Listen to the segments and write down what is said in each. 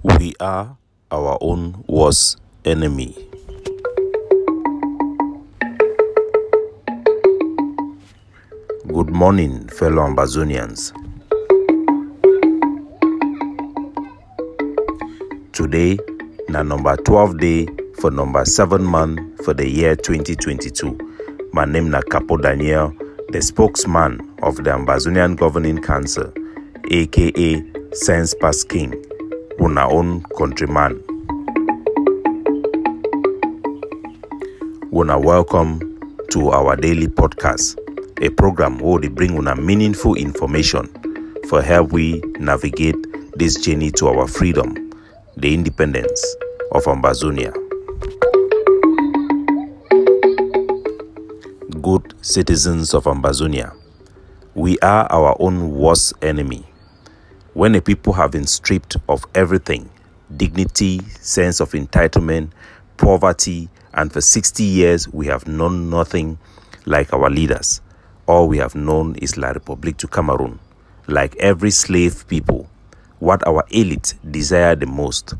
We are our own worst enemy. Good morning, fellow Ambazonians. Today, na number 12 day for number 7 month for the year 2022. My name na Capo Daniel, the spokesman of the Ambazonian Governing Council, aka Sense Pass King, una own countryman. Una welcome to our daily podcast, a program where they bring una meaningful information for help we navigate this journey to our freedom, the independence of Ambazonia. Good citizens of Ambazonia, we are our own worst enemy. When a people have been stripped of everything, dignity, sense of entitlement, poverty, and for 60 years we have known nothing like our leaders. All we have known is La République du Cameroon. Like every slave people, what our elite desire the most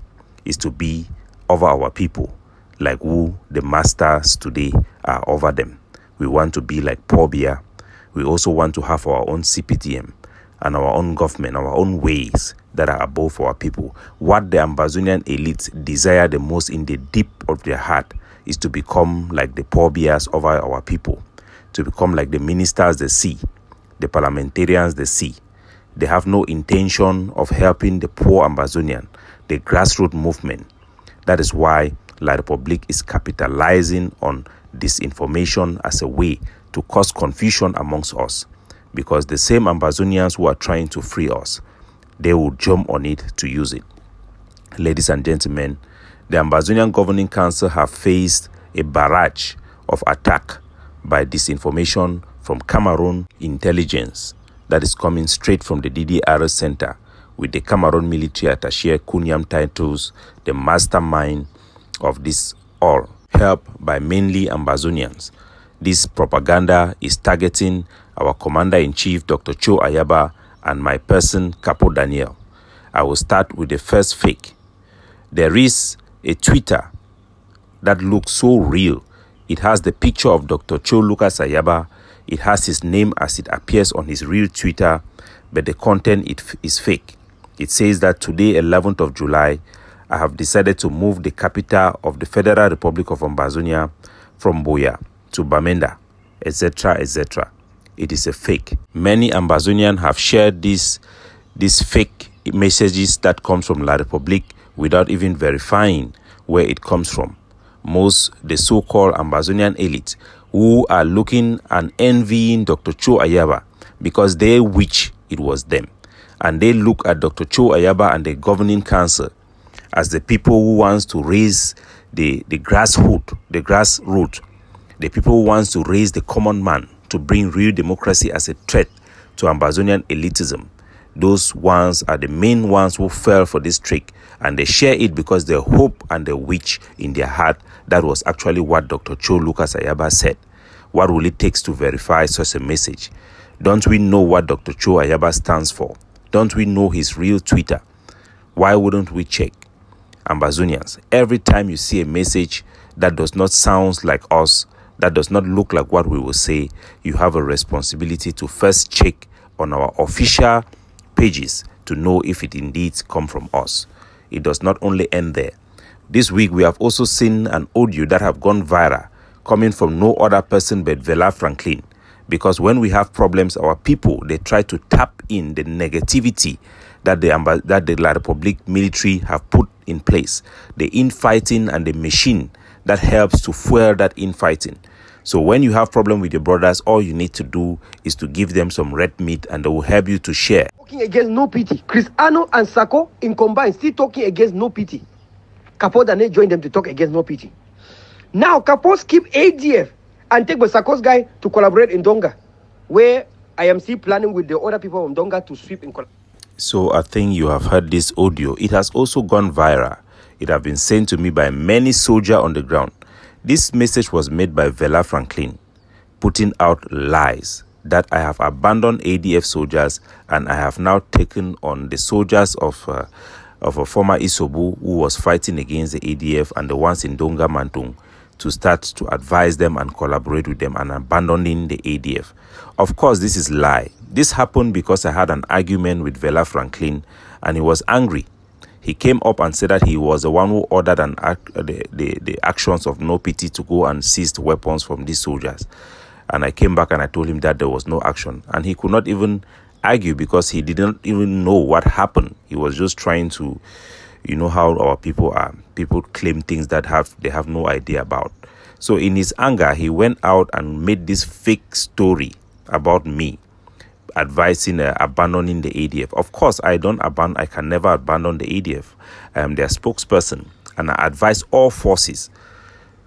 is to be over our people, like who the masters today are over them. We want to be like Paul Biya. We also want to have our own CPTM and our own government, our own ways that are above our people. What the Ambazonian elite desire the most in the deep of their heart is to become like the Paul Biyas over our people, to become like the ministers they see, the parliamentarians they see. They have no intention of helping the poor Ambazonian, the grassroots movement. That is why La République is capitalizing on disinformation as a way to cause confusion amongst us, because the same Ambazonians who are trying to free us, they will jump on it to use it. Ladies and gentlemen, the Ambazonian Governing Council have faced a barrage of attack by disinformation from Cameroon intelligence that is coming straight from the DDR Center, with the Cameroon military attaché Kunyam titles the mastermind of this all, helped by mainly Ambazonians. This propaganda is targeting our Commander-in-Chief Dr. Cho Ayaba and my person Capo Daniel. I will start with the first fake. There is a Twitter that looks so real. It has the picture of Dr. Cho Lucas Ayaba. It has his name as it appears on his real Twitter, but the content is fake. It says that today, 11th of July, I have decided to move the capital of the Federal Republic of Ambazonia from Buea to Bamenda, etc., etc. It is a fake. Many Ambazonians have shared these fake messages that comes from La République without even verifying where it comes from. Most the so-called Ambazonian elite who are looking and envying Dr. Cho Ayaba because they wish it was them. And they look at Dr. Cho Ayaba and the Governing Council as the people who wants to raise the grassroots, the people who wants to raise the common man to bring real democracy as a threat to Ambazonian elitism. Those ones are the main ones who fell for this trick, and they share it because they hope and they wish in their heart that was actually what Dr. Cho Lucas Ayaba said. What will it take to verify such a message? Don't we know what Dr. Cho Ayaba stands for? Don't we know his real Twitter? Why wouldn't we check? Ambazonians, every time you see a message that does not sound like us, that does not look like what we will say, you have a responsibility to first check on our official pages to know if it indeed comes from us. It does not only end there. This week we have also seen an audio that have gone viral coming from no other person but Vela Franklin, because when we have problems, our people, they try to tap in the negativity that the La République military have put in place, the infighting and the machine that helps to fuel that infighting. So when you have problem with your brothers, all you need to do is to give them some red meat and they will help you to share. Talking against no pity. Cristiano and Sako in combined still talking against no pity. Capo Daniel joined them to talk against no pity. Now Capo skip ADF and take Sako's guy to collaborate in Donga, where I am still planning with the other people from Donga to sweep in collaboration. So I think you have heard this audio. It has also gone viral. It has been sent to me by many soldiers on the ground. This message was made by Vela Franklin, putting out lies that I have abandoned ADF soldiers and I have now taken on the soldiers of of a former Isobu who was fighting against the ADF and the ones in Donga Mantung to start to advise them and collaborate with them and abandoning the ADF. Of course, this is lie. This happened because I had an argument with Vela Franklin and he was angry. He came up and said that he was the one who ordered the actions of No Pity to go and seize the weapons from these soldiers. And I came back and I told him that there was no action. And he could not even argue because he didn't even know what happened. He was just trying to, you know how our people are. People claim things that they have no idea about. So in his anger, he went out and made this fake story about me, advising abandoning the ADF. Of course, I can never abandon the ADF. I am their spokesperson, and I advise all forces,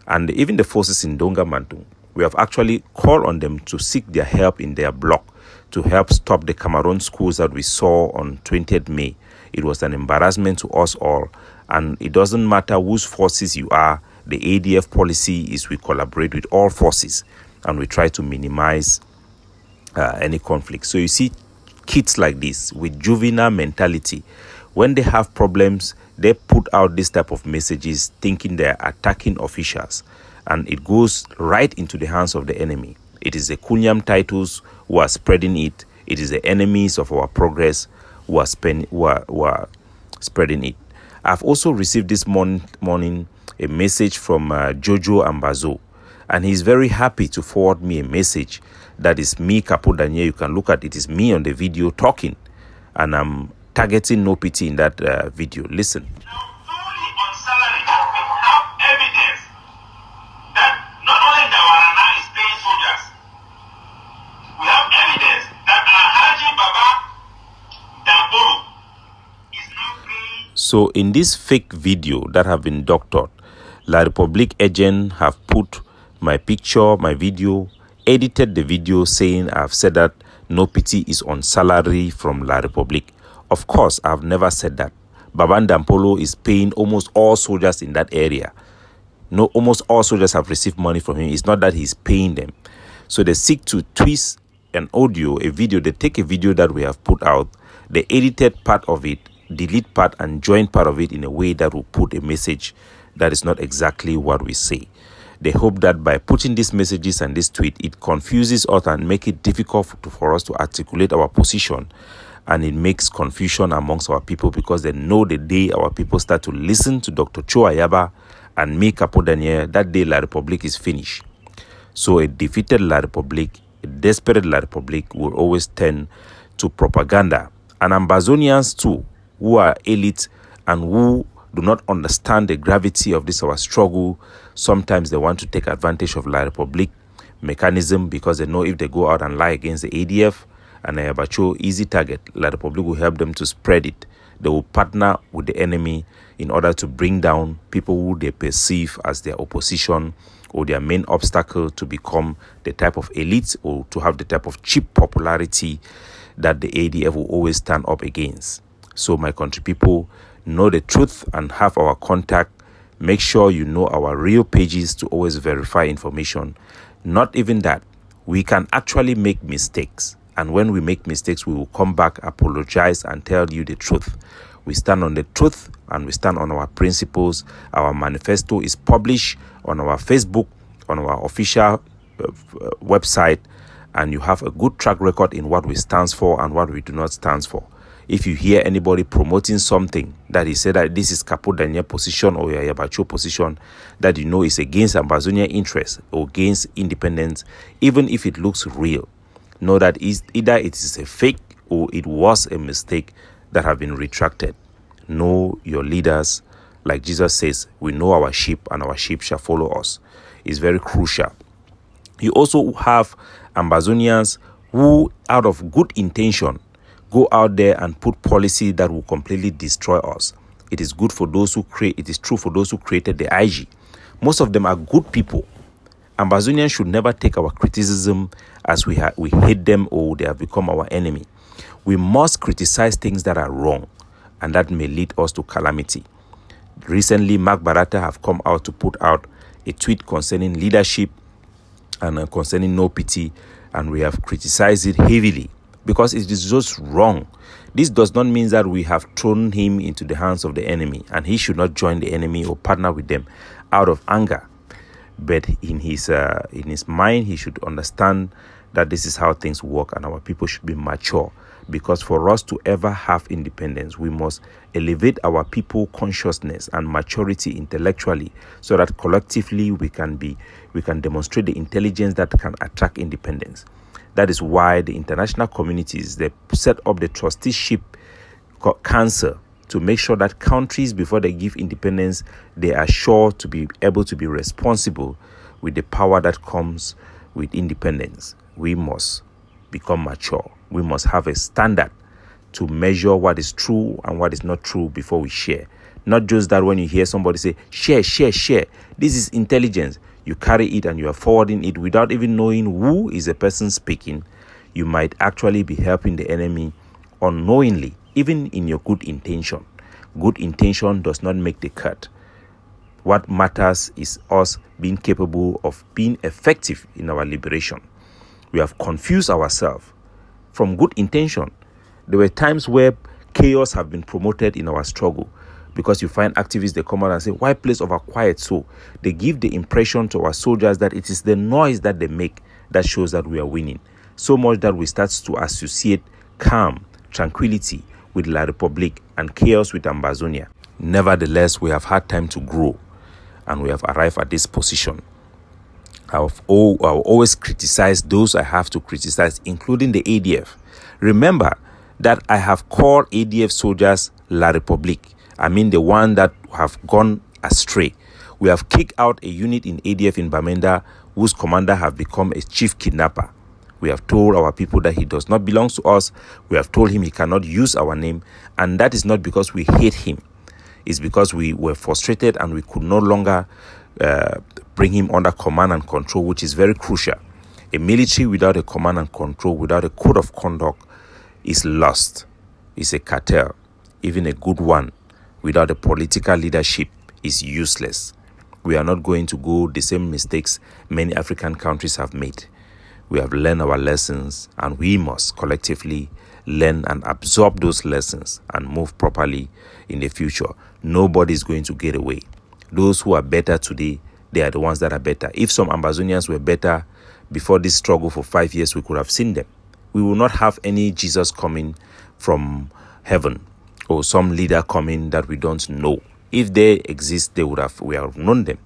and even the forces in Donga Mantung. We have actually called on them to seek their help in their block to help stop the Cameroon schools that we saw on 20th May. It was an embarrassment to us all, and it doesn't matter whose forces you are. The ADF policy is we collaborate with all forces, and we try to minimize any conflict. So you see kids like this with juvenile mentality, when they have problems, they put out this type of messages thinking they're attacking officials, and it goes right into the hands of the enemy. It is the Kunyam titles who are spreading it. It is the enemies of our progress who are spreading it. I've also received this morning a message from Jojo Ambassador, and he's very happy to forward me a message that is me, Capo Daniel. You can look at it. It's me on the video talking, and I'm targeting No Pity in that video. Listen. So in this fake video that have been doctored, La Republique agent have put my picture, my video, edited the video saying I've said that No Pity is on salary from La Republique. Of course, I've never said that. Baban Dampolo is paying almost all soldiers in that area. No, almost all soldiers have received money from him. It's not that he's paying them. So they seek to twist an audio, a video. They take a video that we have put out, they edited part of it, delete part and join part of it in a way that will put a message that is not exactly what we say. They hope that by putting these messages and this tweet, it confuses us and make it difficult for us to articulate our position, and it makes confusion amongst our people because they know the day our people start to listen to Dr. Cho Ayaba and me, Capo Daniel, that day La Republique is finished. So a defeated La Republique, a desperate La Republique will always turn to propaganda. And Ambazonians too, who are elite and who do not understand the gravity of this our struggle, sometimes they want to take advantage of La Republique mechanism because they know if they go out and lie against the ADF and Ayabacho, easy target, La Republique will help them to spread it. They will partner with the enemy in order to bring down people who they perceive as their opposition or their main obstacle to become the type of elite or to have the type of cheap popularity that the ADF will always stand up against. So my country people, know the truth and have our contact. Make sure you know our real pages to always verify information. Not even that, we can actually make mistakes. And when we make mistakes, we will come back, apologize, and tell you the truth. We stand on the truth and we stand on our principles. Our manifesto is published on our Facebook, on our official website, and you have a good track record in what we stand for and what we do not stand for. If you hear anybody promoting something that he said that this is Capo Daniel position or Yabacho position that you know is against Ambazonia interests or against independence, even if it looks real, know that either it is a fake or it was a mistake that have been retracted. Know your leaders. Like Jesus says, we know our sheep and our sheep shall follow us. It's very crucial. You also have Ambazonians who, out of good intention, go out there and put policy that will completely destroy us. It is good for those who create. It is true for those who created the IG. Most of them are good people. Ambazonians should never take our criticism as we hate them or they have become our enemy. We must criticize things that are wrong, and that may lead us to calamity. Recently, Mark Barata have come out to put out a tweet concerning leadership and concerning No Pity, and we have criticized it heavily. because it is just wrong. This does not mean that we have thrown him into the hands of the enemy and he should not join the enemy or partner with them out of anger. But in his mind, he should understand that this is how things work and our people should be mature. Because for us to ever have independence, we must elevate our people consciousness and maturity intellectually so that collectively we can demonstrate the intelligence that can attract independence. That is why the international communities, they set up the trusteeship council to make sure that countries, before they give independence, they are sure to be able to be responsible with the power that comes with independence. We must become mature. We must have a standard to measure what is true and what is not true before we share. Not just that when you hear somebody say, share, share, share. This is intelligence. You carry it and you are forwarding it without even knowing who is the person speaking. You might actually be helping the enemy unknowingly, even in your good intention. Good intention does not make the cut. What matters is us being capable of being effective in our liberation. We have confused ourselves from good intention. There were times where chaos have been promoted in our struggle, because you find activists, they come out and say, why place over quiet? So they give the impression to our soldiers that it is the noise that they make that shows that we are winning. So much that we start to associate calm, tranquility with La Republique and chaos with Ambazonia. Nevertheless, we have had time to grow and we have arrived at this position. I'll always criticize those I have to criticize, including the ADF. Remember that I have called ADF soldiers La Republique. I mean the one that have gone astray. We have kicked out a unit in ADF in Bamenda whose commander have become a chief kidnapper. We have told our people that he does not belong to us. We have told him he cannot use our name. And that is not because we hate him. It's because we were frustrated and we could no longer bring him under command and control, which is very crucial. A military without a command and control, without a code of conduct, is lost. It's a cartel. Even a good one without a political leadership is useless. We are not going to go the same mistakes many African countries have made. We have learned our lessons and we must collectively learn and absorb those lessons and move properly in the future. Nobody is going to get away. Those who are better today, they are the ones that are better. If some Ambazonians were better before this struggle for 5 years, we could have seen them. We will not have any Jesus coming from heaven or some leader coming that we don't know. If they exist, we would have known them.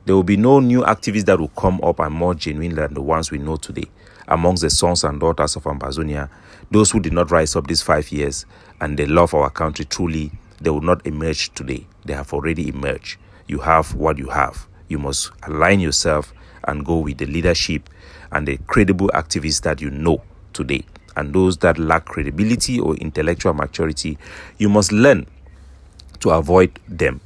There will be no new activists that will come up and more genuine than the ones we know today. Amongst the sons and daughters of Ambazonia, those who did not rise up these 5 years and they love our country truly, they will not emerge today. They have already emerged. You have what you have. You must align yourself and go with the leadership and the credible activists that you know today. And those that lack credibility or intellectual maturity, you must learn to avoid them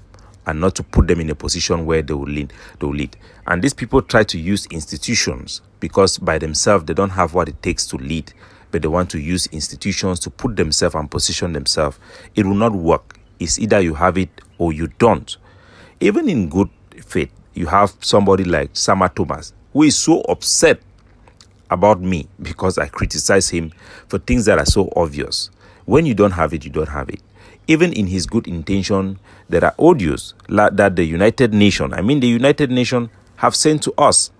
and not to put them in a position where they will lead. And these people try to use institutions because by themselves they don't have what it takes to lead, but they want to use institutions to put themselves and position themselves. It will not work. It's either you have it or you don't. Even in good faith, you have somebody like Sama Thomas, who is so upset about me because I criticize him for things that are so obvious. When you don't have it, you don't have it. Even in his good intention, there are audios that the United Nations, the United Nations have sent to us,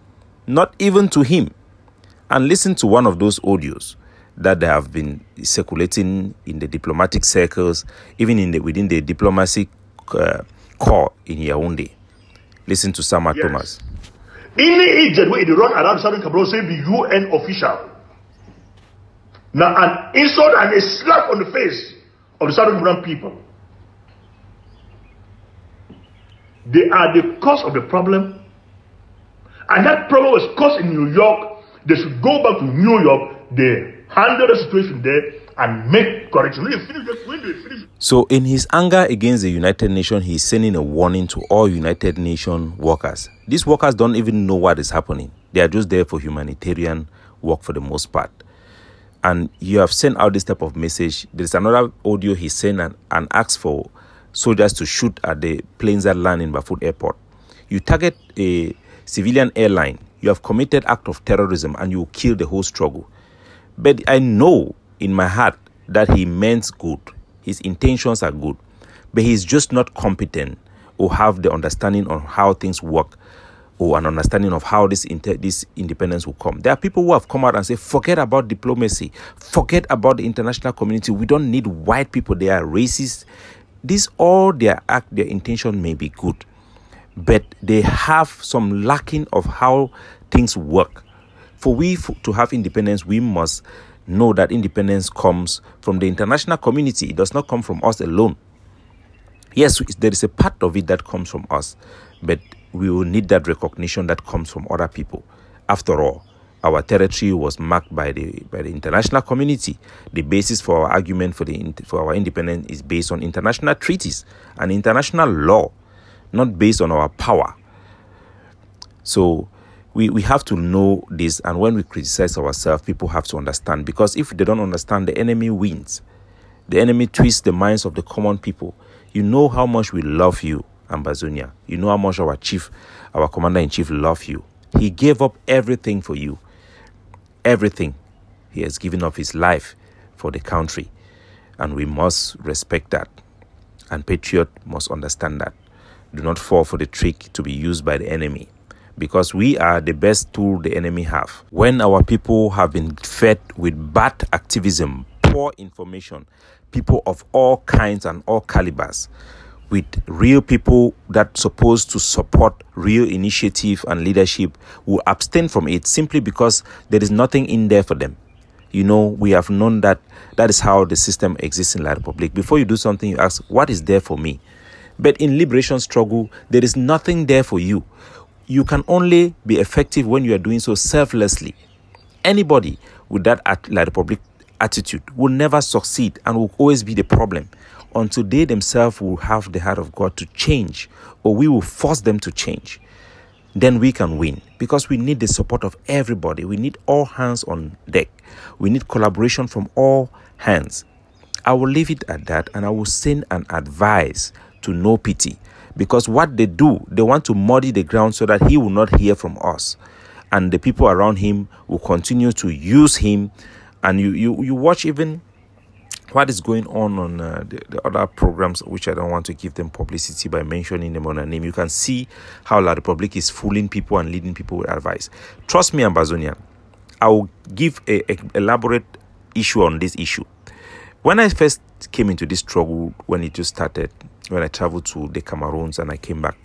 not even to him. And listen to one of those audios that they have been circulating in the diplomatic circles, even within the diplomacy corps in Yaoundé. Listen to Sama Thomas. Any agent where they run around Southern Cameroon say the UN official. Now an insult and a slap on the face of the Southern Cameroon people. They are the cause of the problem. And that problem was caused in New York. They should go back to New York. They handle the situation there and make correction. So in his anger against the United Nations, he's sending a warning to all United Nations workers. These workers don't even know what is happening. They are just there for humanitarian work for the most part. And you have sent out this type of message. There's another audio he sent and asked for soldiers to shoot at the planes that land in Bafut Airport. You target a civilian airline. You have committed act of terrorism and you will kill the whole struggle. But I know in my heart that he meant good. His intentions are good, but he's just not competent or have the understanding on how things work or an understanding of how this independence will come. There are people who have come out and say, forget about diplomacy, forget about the international community. We don't need white people. They are racist. This all their intention may be good, but they have some lacking of how things work. For we to have independence, we must know that independence comes from the international community. It does not come from us alone. Yes, there is a part of it that comes from us, but we will need that recognition that comes from other people. After all, our territory was marked by the international community. The basis for our argument for our independence is based on international treaties and international law, not based on our power. So we have to know this, and when we criticize ourselves, people have to understand, because if they don't understand, the enemy wins. The enemy twists the minds of the common people. You know how much we love you, Ambazonia. You know how much our commander-in-chief loves you. He gave up everything for you. Everything. He has given up his life for the country. And we must respect that. And patriot must understand that. Do not fall for the trick to be used by the enemy, because we are the best tool the enemy have. When our people have been fed with bad activism, poor information, people of all kinds and all calibers, with real people that supposed to support real initiative and leadership, will abstain from it simply because there is nothing in there for them. You know, we have known that is how the system exists in La Republic. Before you do something, you ask, what is there for me? But in liberation struggle, there is nothing there for you. You can only be effective when you are doing so selflessly. Anybody with that La Republic attitude will never succeed and will always be the problem until they themselves will have the heart of God to change, or we will force them to change. Then we can win, because we need the support of everybody. We need all hands on deck. We need collaboration from all hands. I will leave it at that, and I will send an advice to No Pity, because what they do, they want to muddy the ground so that he will not hear from us, and the people around him will continue to use him. And you watch even what is going on the other programs, which I don't want to give them publicity by mentioning them on a name. You can see how La Republic is fooling people and leading people with advice. Trust me, Ambazonian, I will give a elaborate issue on this issue. When I first came into this struggle, when it just started, when I traveled to the Cameroons and I came back,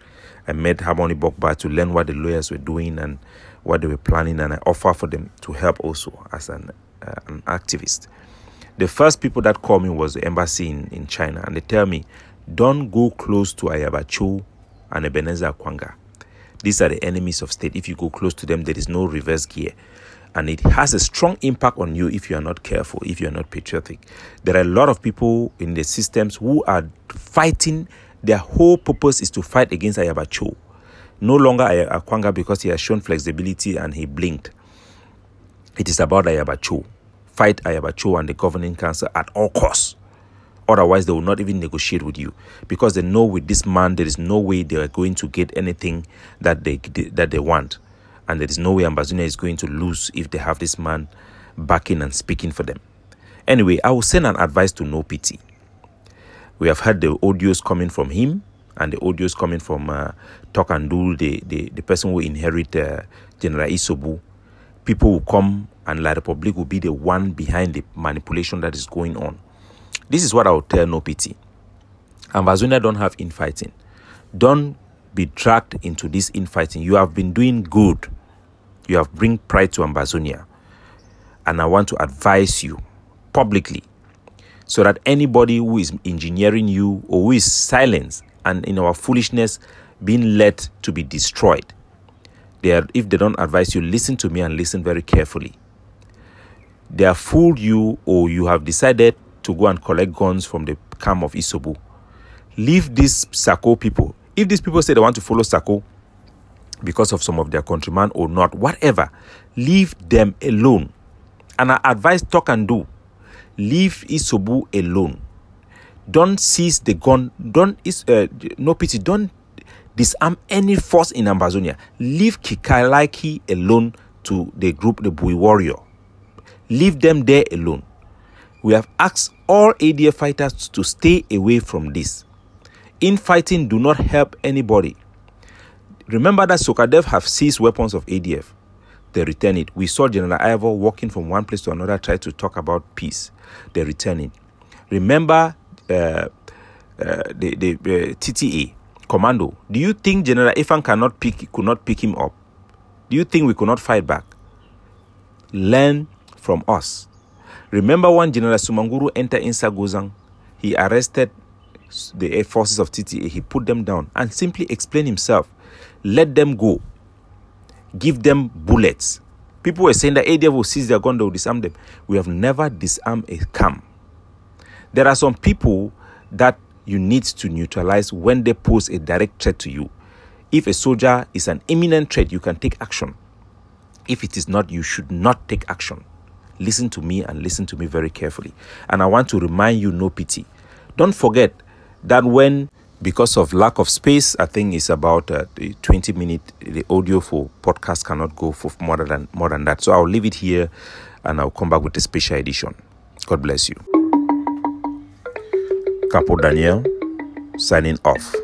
I met Harmony Bokba to learn what the lawyers were doing and what they were planning, and I offer for them to help also as an activist. The first people that called me was the embassy in China, and they tell me, don't go close to Ayabacho and Ebenezer Kwanga. These are the enemies of state. If you go close to them, there is no reverse gear. And it has a strong impact on you if you are not careful, if you are not patriotic. There are a lot of people in the systems who are fighting. Their whole purpose is to fight against Ayabacho. No longer Kwanga, because he has shown flexibility and he blinked. It is about Ayabacho. Fight Ayabacho and the governing council at all costs. Otherwise, they will not even negotiate with you, because they know with this man, there is no way they are going to get anything that they want. And there is no way Ambazonia is going to lose if they have this man backing and speaking for them. Anyway, I will send an advice to No Pity. We have heard the audios coming from him and the audios coming from Talk and Do, the person who inherit General Isobu. People will come and La Republic will be the one behind the manipulation that is going on. This is what I will tell No Pity. Ambazonia don't have infighting. Don't be dragged into this infighting. You have been doing good. You have bring pride to Ambazonia. And I want to advise you publicly, so that anybody who is engineering you or who is silenced and in our foolishness being led to be destroyed, if they don't advise you, listen to me and listen very carefully. They have fooled you, or you have decided to go and collect guns from the camp of Isobu. Leave these Sako people. If these people say they want to follow Sako because of some of their countrymen or not, whatever, leave them alone. And I advise Talk and Do. Leave Isobu alone. Don't seize the gun. No Pity. Don't disarm any force in Ambazonia. Leave Kikalaki alone to the group, the Bui Warrior. Leave them there alone. We have asked all ADF fighters to stay away from this. Infighting do not help anybody. Remember that Sokadev have seized weapons of ADF. They return it. We saw General Ivor walking from one place to another, try to talk about peace. They return it. Remember the TTA commando. Do you think General Ifan could not pick him up? Do you think we could not fight back? Learn from us. Remember when General Sumanguru entered in Sagozang, he arrested the air forces of TTA. He put them down and simply explained himself. Let them go. Give them bullets. People were saying that ADF will seize their gun, they will disarm them. We have never disarmed a camp. There are some people that you need to neutralize when they pose a direct threat to you. If a soldier is an imminent threat, you can take action. If it is not, you should not take action. Listen to me and listen to me very carefully. And I want to remind you, no pity. Don't forget that because of lack of space, I think it's about 20 minutes. The audio for podcast cannot go for more than that. So I'll leave it here and I'll come back with a special edition. God bless you. Capo Daniel, signing off.